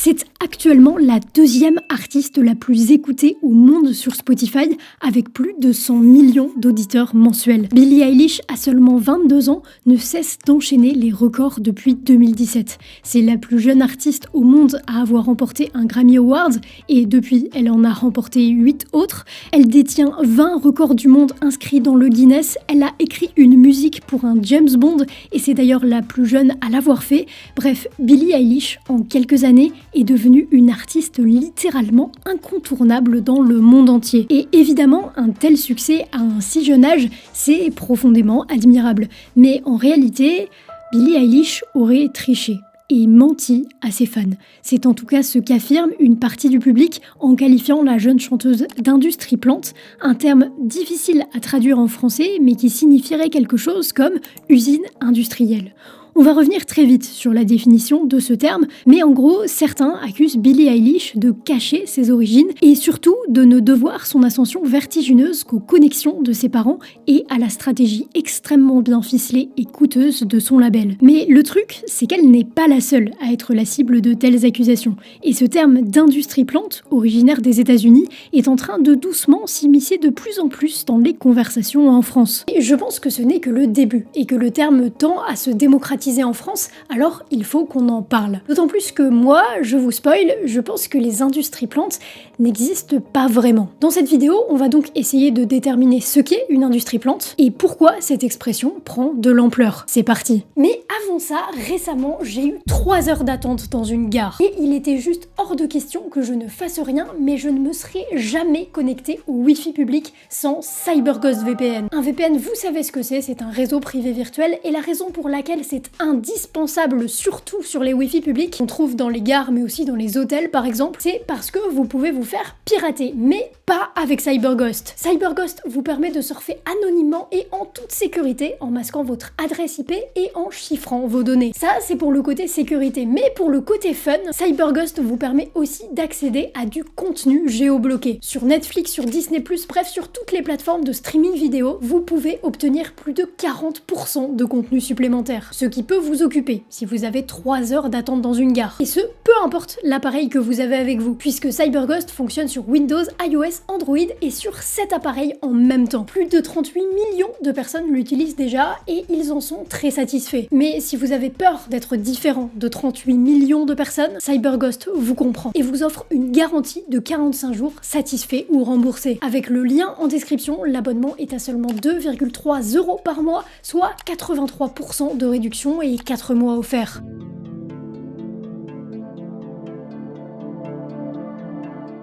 C'est actuellement la deuxième artiste la plus écoutée au monde sur Spotify, avec plus de 100 millions d'auditeurs mensuels. Billie Eilish, à seulement 22 ans, ne cesse d'enchaîner les records depuis 2017. C'est la plus jeune artiste au monde à avoir remporté un Grammy Award, et depuis, elle en a remporté 8 autres. Elle détient 20 records du monde inscrits dans le Guinness. Elle a écrit une musique pour un James Bond, et c'est d'ailleurs la plus jeune à l'avoir fait. Bref, Billie Eilish, en quelques années, est devenue une artiste littéralement incontournable dans le monde entier. Et évidemment, un tel succès à un si jeune âge, c'est profondément admirable. Mais en réalité, Billie Eilish aurait triché et menti à ses fans. C'est en tout cas ce qu'affirme une partie du public en qualifiant la jeune chanteuse d'industrie plante, un terme difficile à traduire en français mais qui signifierait quelque chose comme usine industrielle. On va revenir très vite sur la définition de ce terme, mais en gros, certains accusent Billie Eilish de cacher ses origines et surtout de ne devoir son ascension vertigineuse qu'aux connexions de ses parents et à la stratégie extrêmement bien ficelée et coûteuse de son label. Mais le truc, c'est qu'elle n'est pas la seule à être la cible de telles accusations. Et ce terme d'industrie plante, originaire des États-Unis, est en train de doucement s'immiscer de plus en plus dans les conversations en France. Et je pense que ce n'est que le début et que le terme tend à se démocratiser en France, alors il faut qu'on en parle. D'autant plus que moi, je vous spoil, je pense que les industries plantes n'existent pas vraiment. Dans cette vidéo, on va donc essayer de déterminer ce qu'est une industrie plante et pourquoi cette expression prend de l'ampleur. C'est parti. Mais avant ça, récemment, j'ai eu 3 heures d'attente dans une gare. Et il était juste hors de question que je ne fasse rien, mais je ne me serais jamais connecté au Wi-Fi public sans CyberGhost VPN. Un VPN, vous savez ce que c'est un réseau privé virtuel et la raison pour laquelle c'est indispensable, surtout sur les Wi-Fi publics qu'on trouve dans les gares mais aussi dans les hôtels par exemple, c'est parce que vous pouvez vous faire pirater, mais pas avec CyberGhost. CyberGhost vous permet de surfer anonymement et en toute sécurité en masquant votre adresse IP et en chiffrant vos données. Ça, c'est pour le côté sécurité, mais pour le côté fun, CyberGhost vous permet aussi d'accéder à du contenu géobloqué. Sur Netflix, sur Disney+, bref, sur toutes les plateformes de streaming vidéo, vous pouvez obtenir plus de 40% de contenu supplémentaire, ce qui peut vous occuper si vous avez 3 heures d'attente dans une gare. Et ce, peu importe l'appareil que vous avez avec vous, puisque CyberGhost fonctionne sur Windows, iOS, Android et sur 7 appareils en même temps. Plus de 38 millions de personnes l'utilisent déjà et ils en sont très satisfaits. Mais si vous avez peur d'être différent de 38 millions de personnes, CyberGhost vous comprend et vous offre une garantie de 45 jours satisfait ou remboursé. Avec le lien en description, l'abonnement est à seulement 2,3 € par mois, soit 83% de réduction et 4 mois offerts.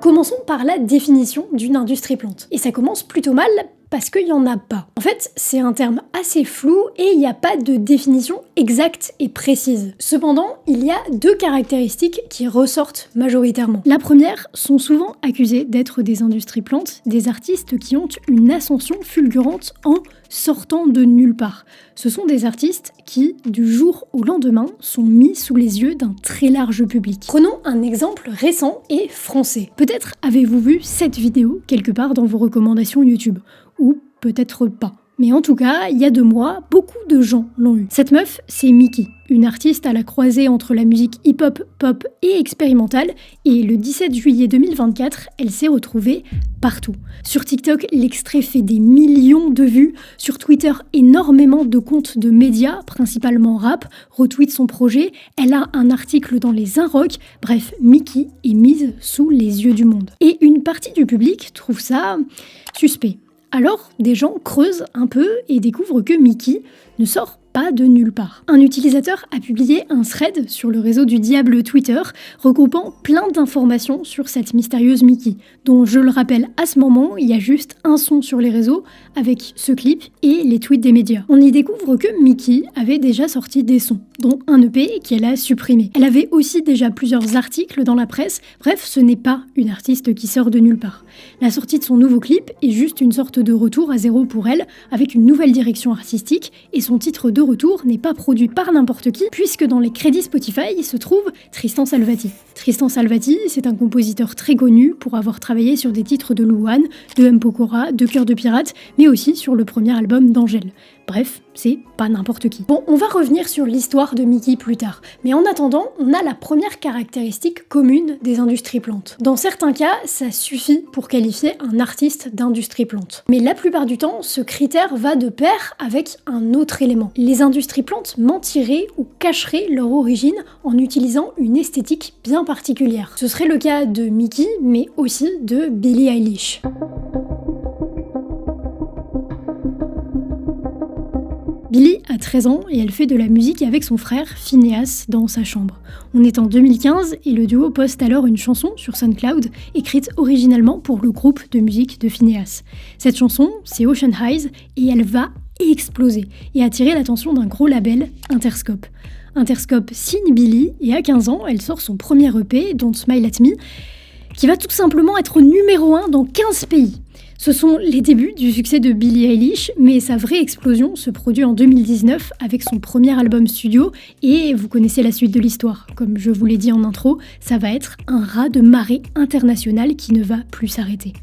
Commençons par la définition d'une industrie plante. Et ça commence plutôt mal parce qu'il n'y en a pas. En fait, c'est un terme assez flou et il n'y a pas de définition exacte et précise. Cependant, il y a 2 caractéristiques qui ressortent majoritairement. La première, sont souvent accusés d'être des industries plantes, des artistes qui ont une ascension fulgurante en sortant de nulle part. Ce sont des artistes qui, du jour au lendemain, sont mis sous les yeux d'un très large public. Prenons un exemple récent et français. Peut-être avez-vous vu cette vidéo quelque part dans vos recommandations YouTube, ou peut-être pas. Mais en tout cas, il y a 2 mois, beaucoup de gens l'ont eu. Cette meuf, c'est Miki, une artiste à la croisée entre la musique hip-hop, pop et expérimentale, et le 17 juillet 2024, elle s'est retrouvée partout. Sur TikTok, l'extrait fait des millions de vues. Sur Twitter, énormément de comptes de médias, principalement rap, retweetent son projet. Elle a un article dans les Inrocks. Bref, Miki est mise sous les yeux du monde. Et une partie du public trouve ça suspect. Alors, des gens creusent un peu et découvrent que Miki ne sort pas de nulle part. Un utilisateur a publié un thread sur le réseau du diable Twitter, regroupant plein d'informations sur cette mystérieuse Miki, dont, je le rappelle, à ce moment, il y a juste un son sur les réseaux, avec ce clip et les tweets des médias. On y découvre que Miki avait déjà sorti des sons, dont un EP qu'elle a supprimé. Elle avait aussi déjà plusieurs articles dans la presse, bref, ce n'est pas une artiste qui sort de nulle part. La sortie de son nouveau clip est juste une sorte de retour à zéro pour elle, avec une nouvelle direction artistique, et son titre de retour n'est pas produit par n'importe qui, puisque dans les crédits Spotify se trouve Tristan Salvati. Tristan Salvati, c'est un compositeur très connu pour avoir travaillé sur des titres de Louane, de M. Pokora, de Cœur de Pirate, mais aussi sur le premier album d'Angèle. Bref, c'est pas n'importe qui. Bon, on va revenir sur l'histoire de Mickey plus tard, mais en attendant, on a la première caractéristique commune des industries plantes. Dans certains cas, ça suffit pour qualifier un artiste d'industrie plante. Mais la plupart du temps, ce critère va de pair avec un autre élément. Les industries plantes mentiraient ou cacheraient leur origine en utilisant une esthétique bien particulière. Ce serait le cas de Mickey, mais aussi de Billie Eilish. Billie a 13 ans et elle fait de la musique avec son frère Phineas dans sa chambre. On est en 2015 et le duo poste alors une chanson sur SoundCloud écrite originellement pour le groupe de musique de Phineas. Cette chanson, c'est Ocean Eyes et elle va exploser et attirer l'attention d'un gros label, Interscope. Interscope signe Billie et à 15 ans, elle sort son premier EP, Don't Smile at Me, qui va tout simplement être numéro 1 dans 15 pays. Ce sont les débuts du succès de Billie Eilish, mais sa vraie explosion se produit en 2019 avec son premier album studio et vous connaissez la suite de l'histoire. Comme je vous l'ai dit en intro, ça va être un raz de marée international qui ne va plus s'arrêter.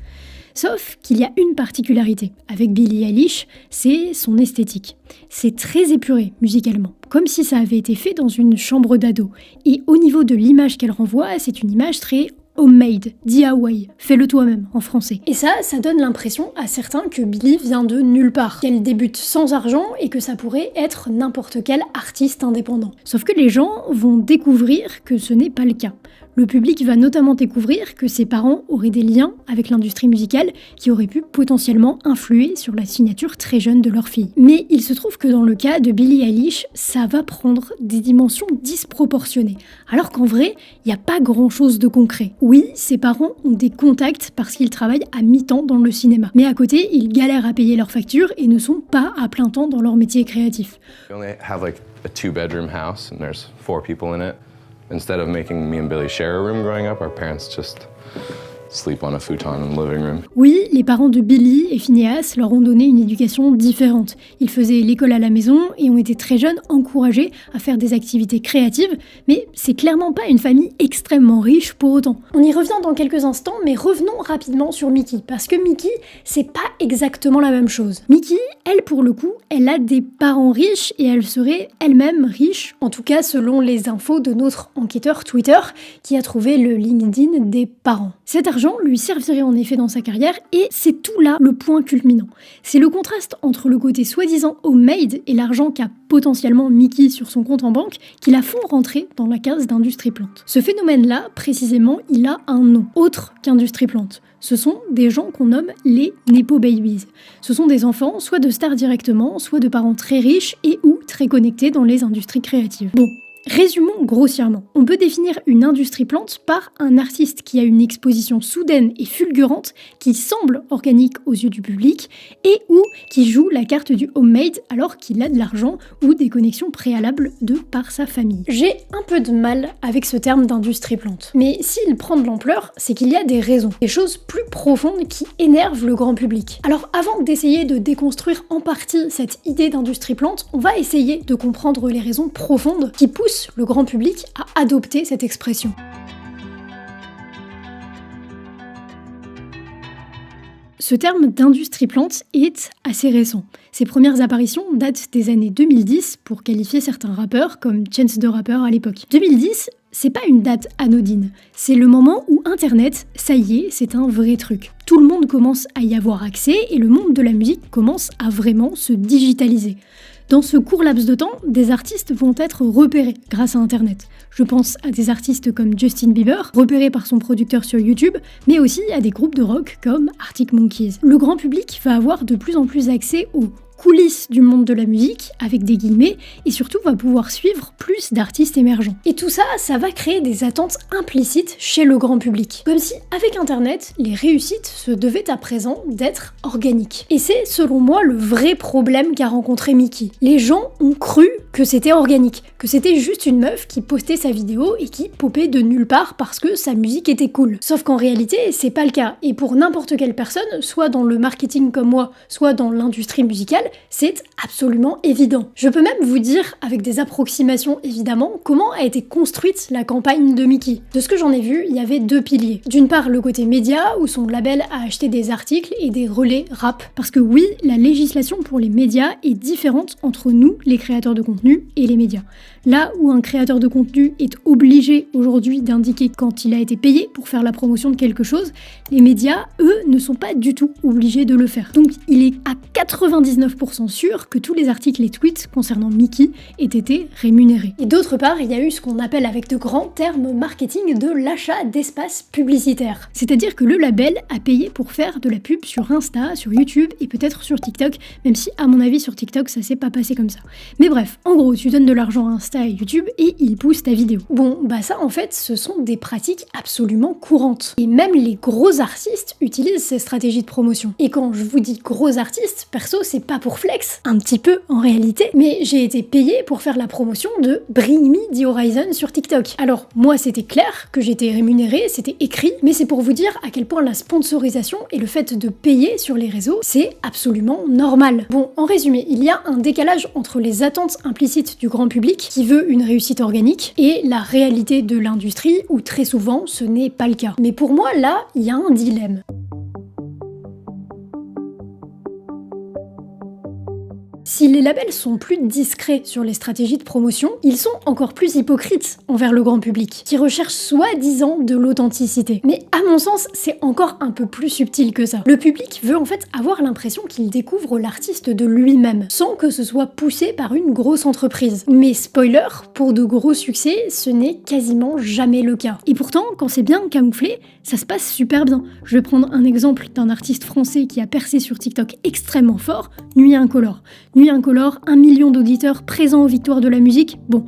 Sauf qu'il y a une particularité avec Billie Eilish, c'est son esthétique. C'est très épuré musicalement, comme si ça avait été fait dans une chambre d'ado. Et au niveau de l'image qu'elle renvoie, c'est une image très homemade, DIY, fais-le toi-même en français. Et ça donne l'impression à certains que Billie vient de nulle part, qu'elle débute sans argent et que ça pourrait être n'importe quel artiste indépendant. Sauf que les gens vont découvrir que ce n'est pas le cas. Le public va notamment découvrir que ses parents auraient des liens avec l'industrie musicale qui auraient pu potentiellement influer sur la signature très jeune de leur fille. Mais il se trouve que dans le cas de Billie Eilish, ça va prendre des dimensions disproportionnées, alors qu'en vrai, il n'y a pas grand-chose de concret. Oui, ses parents ont des contacts parce qu'ils travaillent à mi-temps dans le cinéma, mais à côté, ils galèrent à payer leurs factures et ne sont pas à plein temps dans leur métier créatif. We only have like a 2-bedroom house and there's 4 people in it. Instead of making me and Billie share a room growing up, our parents just sleep on a futon in the living room. Oui, les parents de Billie et Phineas leur ont donné une éducation différente. Ils faisaient l'école à la maison et ont été très jeunes encouragés à faire des activités créatives, mais c'est clairement pas une famille extrêmement riche pour autant. On y revient dans quelques instants, mais revenons rapidement sur Mickey, parce que Mickey, c'est pas exactement la même chose. Mickey, elle pour le coup, elle a des parents riches et elle serait elle-même riche, en tout cas selon les infos de notre enquêteur Twitter qui a trouvé le LinkedIn des parents. Cet argent lui servirait en effet dans sa carrière et c'est tout là le point culminant. C'est le contraste entre le côté soi-disant homemade et l'argent qu'a potentiellement Mickey sur son compte en banque qui la font rentrer dans la case d'industrie plante. Ce phénomène-là, précisément, il a un nom, autre qu'industrie plante. Ce sont des gens qu'on nomme les Nepo Babies. Ce sont des enfants, soit de stars directement, soit de parents très riches et ou très connectés dans les industries créatives. Bon. Résumons grossièrement. On peut définir une industrie plante par un artiste qui a une exposition soudaine et fulgurante qui semble organique aux yeux du public et ou qui joue la carte du homemade alors qu'il a de l'argent ou des connexions préalables de par sa famille. J'ai un peu de mal avec ce terme d'industrie plante. Mais s'il prend de l'ampleur, c'est qu'il y a des raisons, des choses plus profondes qui énervent le grand public. Alors avant d'essayer de déconstruire en partie cette idée d'industrie plante, on va essayer de comprendre les raisons profondes qui poussent le grand public à adopter cette expression. Ce terme d'industrie plante est assez récent. Ses premières apparitions datent des années 2010 pour qualifier certains rappeurs comme Chance the Rapper à l'époque. 2010, c'est pas une date anodine, c'est le moment où Internet, ça y est, c'est un vrai truc. Tout le monde commence à y avoir accès et le monde de la musique commence à vraiment se digitaliser. Dans ce court laps de temps, des artistes vont être repérés grâce à Internet. Je pense à des artistes comme Justin Bieber, repérés par son producteur sur YouTube, mais aussi à des groupes de rock comme Arctic Monkeys. Le grand public va avoir de plus en plus accès aux coulisses du monde de la musique, avec des guillemets, et surtout va pouvoir suivre plus d'artistes émergents. Et tout ça, ça va créer des attentes implicites chez le grand public. Comme si, avec Internet, les réussites se devaient à présent d'être organiques. Et c'est, selon moi, le vrai problème qu'a rencontré Mickey. Les gens ont cru que c'était organique, que c'était juste une meuf qui postait sa vidéo et qui popait de nulle part parce que sa musique était cool. Sauf qu'en réalité, c'est pas le cas. Et pour n'importe quelle personne, soit dans le marketing comme moi, soit dans l'industrie musicale, c'est absolument évident. Je peux même vous dire, avec des approximations évidemment, comment a été construite la campagne de Mickey. De ce que j'en ai vu, il y avait deux piliers. D'une part, le côté média, où son label a acheté des articles et des relais rap. Parce que oui, la législation pour les médias est différente entre nous, les créateurs de contenu, et les médias. Là où un créateur de contenu est obligé aujourd'hui d'indiquer quand il a été payé pour faire la promotion de quelque chose, les médias, eux, ne sont pas du tout obligés de le faire. Donc il est à 99% sûr que tous les articles et tweets concernant Mickey aient été rémunérés. Et d'autre part, il y a eu ce qu'on appelle avec de grands termes marketing de l'achat d'espace publicitaire. C'est-à-dire que le label a payé pour faire de la pub sur Insta, sur YouTube et peut-être sur TikTok, même si à mon avis sur TikTok ça s'est pas passé comme ça. Mais bref, en gros, tu donnes de l'argent à Insta et YouTube et ils poussent ta vidéo. Bon, bah ça en fait, ce sont des pratiques absolument courantes. Et même les gros artistes utilisent ces stratégies de promotion. Et quand je vous dis gros artistes, perso, c'est pas pour flex, un petit peu en réalité, mais j'ai été payée pour faire la promotion de Bring Me the Horizon sur TikTok. Alors, moi c'était clair que j'étais rémunérée, c'était écrit, mais c'est pour vous dire à quel point la sponsorisation et le fait de payer sur les réseaux, c'est absolument normal. Bon, en résumé, il y a un décalage entre les attentes implicites du grand public, qui veut une réussite organique, et la réalité de l'industrie, où très souvent ce n'est pas le cas. Mais pour moi, là, il y a un dilemme. Si les labels sont plus discrets sur les stratégies de promotion, ils sont encore plus hypocrites envers le grand public, qui recherche soi-disant de l'authenticité. Mais à mon sens, c'est encore un peu plus subtil que ça. Le public veut en fait avoir l'impression qu'il découvre l'artiste de lui-même, sans que ce soit poussé par une grosse entreprise. Mais spoiler, pour de gros succès, ce n'est quasiment jamais le cas. Et pourtant, quand c'est bien camouflé, ça se passe super bien. Je vais prendre un exemple d'un artiste français qui a percé sur TikTok extrêmement fort, Nuit Incolore. Nuit Incolore, 1 million d'auditeurs présents aux victoires de la musique. Bon,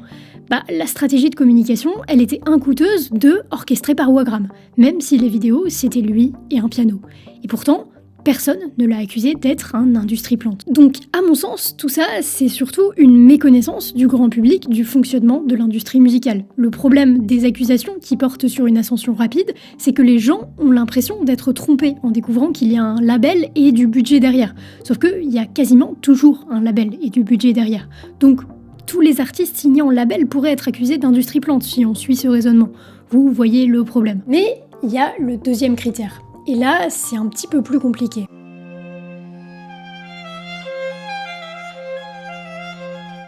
bah la stratégie de communication, elle était incoûteuse orchestrée par Wagram, même si les vidéos, c'était lui et un piano. Et pourtant, personne ne l'a accusé d'être un industrie plante. Donc, à mon sens, tout ça, c'est surtout une méconnaissance du grand public du fonctionnement de l'industrie musicale. Le problème des accusations qui portent sur une ascension rapide, c'est que les gens ont l'impression d'être trompés en découvrant qu'il y a un label et du budget derrière. Sauf qu'il y a quasiment toujours un label et du budget derrière. Donc, tous les artistes signés en label pourraient être accusés d'industrie plante si on suit ce raisonnement. Vous voyez le problème. Mais il y a le deuxième critère. Et là, c'est un petit peu plus compliqué.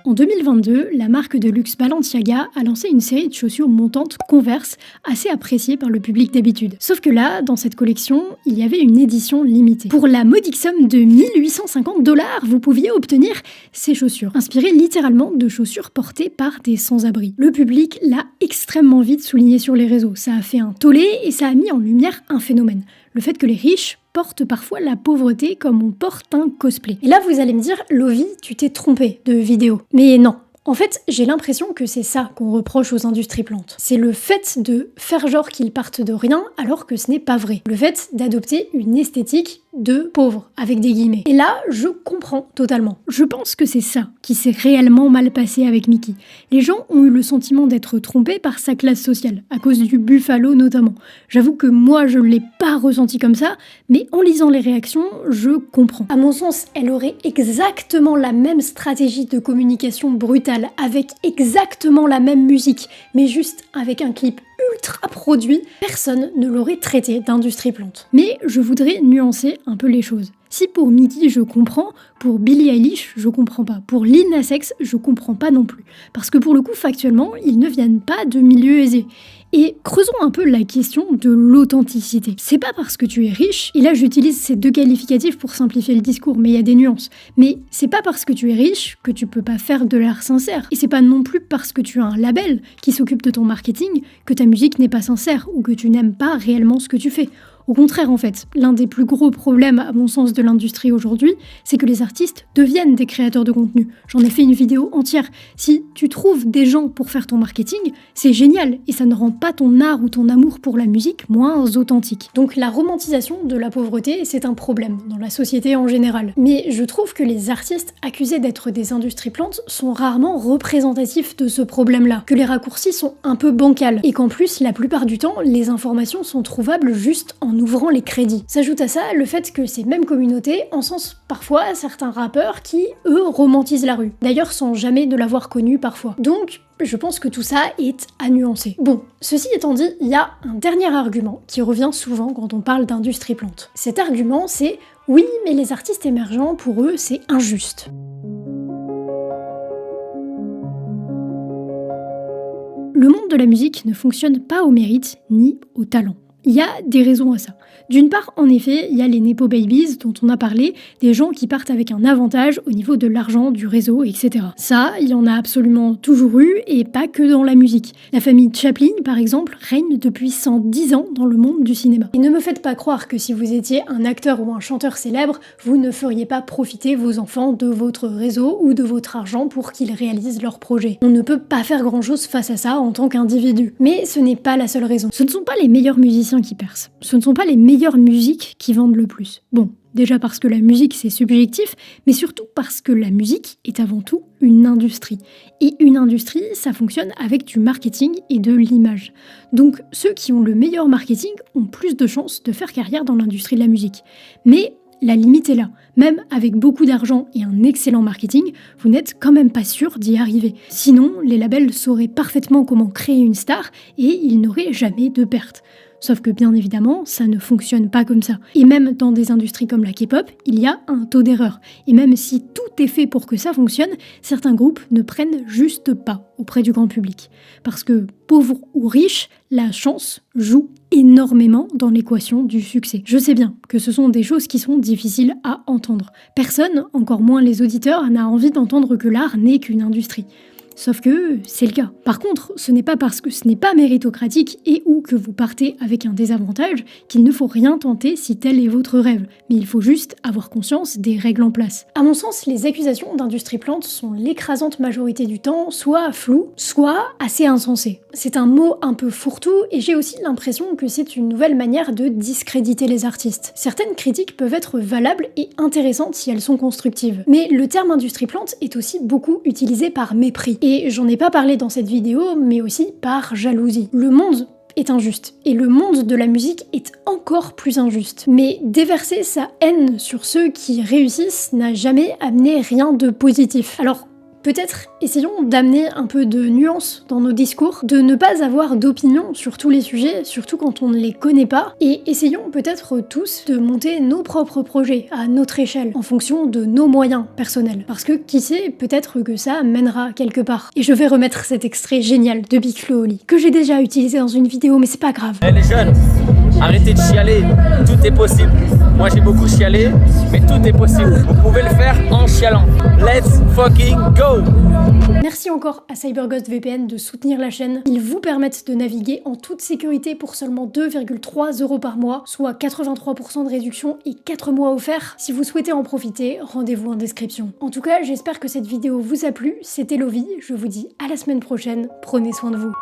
En 2022, la marque de luxe Balenciaga a lancé une série de chaussures montantes Converse assez appréciées par le public d'habitude. Sauf que là, dans cette collection, il y avait une édition limitée. Pour la modique somme de 1850 $, vous pouviez obtenir ces chaussures, inspirées littéralement de chaussures portées par des sans-abri. Le public l'a extrêmement vite souligné sur les réseaux. Ça a fait un tollé et ça a mis en lumière un phénomène. Le fait que les riches portent parfois la pauvreté comme on porte un cosplay. Et là, vous allez me dire, Lovie, tu t'es trompée de vidéo. Mais non. En fait, j'ai l'impression que c'est ça qu'on reproche aux industries plantes. C'est le fait de faire genre qu'ils partent de rien alors que ce n'est pas vrai. Le fait d'adopter une esthétique de pauvre, avec des guillemets. Et là, je comprends totalement. Je pense que c'est ça qui s'est réellement mal passé avec Mickey. Les gens ont eu le sentiment d'être trompés par sa classe sociale, à cause du Buffalo notamment. J'avoue que moi, je ne l'ai pas ressenti comme ça, mais en lisant les réactions, je comprends. À mon sens, elle aurait exactement la même stratégie de communication brutale, avec exactement la même musique, mais juste avec un clip ultra produit, personne ne l'aurait traité d'industrie plante. Mais je voudrais nuancer un peu les choses. Si pour Mickey je comprends, pour Billie Eilish je comprends pas. Pour Lil Nas X je comprends pas non plus. Parce que pour le coup factuellement, ils ne viennent pas de milieux aisés. Et creusons un peu la question de l'authenticité. C'est pas parce que tu es riche, et là j'utilise ces deux qualificatifs pour simplifier le discours, mais il y a des nuances. Mais c'est pas parce que tu es riche que tu peux pas faire de l'art sincère. Et c'est pas non plus parce que tu as un label qui s'occupe de ton marketing que ta musique n'est pas sincère ou que tu n'aimes pas réellement ce que tu fais. Au contraire en fait, l'un des plus gros problèmes à mon sens de l'industrie aujourd'hui, c'est que les artistes deviennent des créateurs de contenu. J'en ai fait une vidéo entière. Si tu trouves des gens pour faire ton marketing, c'est génial et ça ne rend pas ton art ou ton amour pour la musique moins authentique. Donc la romantisation de la pauvreté, c'est un problème dans la société en général. Mais je trouve que les artistes accusés d'être des industries plantes sont rarement représentatifs de ce problème-là, que les raccourcis sont un peu bancals et qu'en plus, la plupart du temps, les informations sont trouvables juste en ouvrant les crédits. S'ajoute à ça le fait que ces mêmes communautés encensent parfois certains rappeurs qui, eux, romantisent la rue. D'ailleurs, sans jamais de l'avoir connu parfois. Donc, je pense que tout ça est à nuancer. Bon, ceci étant dit, il y a un dernier argument qui revient souvent quand on parle d'industrie plante. Cet argument, c'est « oui, mais les artistes émergents, pour eux, c'est injuste ». Le monde de la musique ne fonctionne pas au mérite ni au talent. Il y a des raisons à ça. D'une part, en effet, il y a les Nepo Babies dont on a parlé, des gens qui partent avec un avantage au niveau de l'argent, du réseau, etc. Ça, il y en a absolument toujours eu, et pas que dans la musique. La famille Chaplin, par exemple, règne depuis 110 ans dans le monde du cinéma. Et ne me faites pas croire que si vous étiez un acteur ou un chanteur célèbre, vous ne feriez pas profiter vos enfants de votre réseau ou de votre argent pour qu'ils réalisent leurs projets. On ne peut pas faire grand-chose face à ça en tant qu'individu. Mais ce n'est pas la seule raison. Ce ne sont pas les meilleurs musiciens qui percent. Ce ne sont pas les meilleures musiques qui vendent le plus. Bon, déjà parce que la musique c'est subjectif, mais surtout parce que la musique est avant tout une industrie. Et une industrie, ça fonctionne avec du marketing et de l'image. Donc ceux qui ont le meilleur marketing ont plus de chances de faire carrière dans l'industrie de la musique. Mais la limite est là. Même avec beaucoup d'argent et un excellent marketing, vous n'êtes quand même pas sûr d'y arriver. Sinon, les labels sauraient parfaitement comment créer une star et ils n'auraient jamais de perte. Sauf que bien évidemment, ça ne fonctionne pas comme ça. Et même dans des industries comme la K-pop, il y a un taux d'erreur. Et même si tout est fait pour que ça fonctionne, certains groupes ne prennent juste pas auprès du grand public. Parce que, pauvre ou riche, la chance joue énormément dans l'équation du succès. Je sais bien que ce sont des choses qui sont difficiles à entendre. Personne, encore moins les auditeurs, n'a envie d'entendre que l'art n'est qu'une industrie. Sauf que c'est le cas. Par contre, ce n'est pas parce que ce n'est pas méritocratique et ou que vous partez avec un désavantage qu'il ne faut rien tenter si tel est votre rêve. Mais il faut juste avoir conscience des règles en place. À mon sens, les accusations d'industrie plante sont l'écrasante majorité du temps soit floues, soit assez insensées. C'est un mot un peu fourre-tout et j'ai aussi l'impression que c'est une nouvelle manière de discréditer les artistes. Certaines critiques peuvent être valables et intéressantes si elles sont constructives. Mais le terme industrie plante est aussi beaucoup utilisé par mépris. Et j'en ai pas parlé dans cette vidéo, mais aussi par jalousie. Le monde est injuste, et le monde de la musique est encore plus injuste. Mais déverser sa haine sur ceux qui réussissent n'a jamais amené rien de positif. Alors, peut-être essayons d'amener un peu de nuance dans nos discours, de ne pas avoir d'opinion sur tous les sujets, surtout quand on ne les connaît pas, et essayons peut-être tous de monter nos propres projets à notre échelle, en fonction de nos moyens personnels. Parce que qui sait, peut-être que ça mènera quelque part. Et je vais remettre cet extrait génial de Big Flo Oli, que j'ai déjà utilisé dans une vidéo, mais c'est pas grave. Hey les jeunes, arrêtez de chialer, tout est possible. Moi j'ai beaucoup chialé, mais tout est possible. Vous pouvez le faire en chialant. Let's fucking go! Merci encore à CyberGhost VPN de soutenir la chaîne. Ils vous permettent de naviguer en toute sécurité pour seulement 2,3 € par mois, soit 83% de réduction et 4 mois offerts. Si vous souhaitez en profiter, rendez-vous en description. En tout cas, j'espère que cette vidéo vous a plu. C'était Lovie, je vous dis à la semaine prochaine, prenez soin de vous.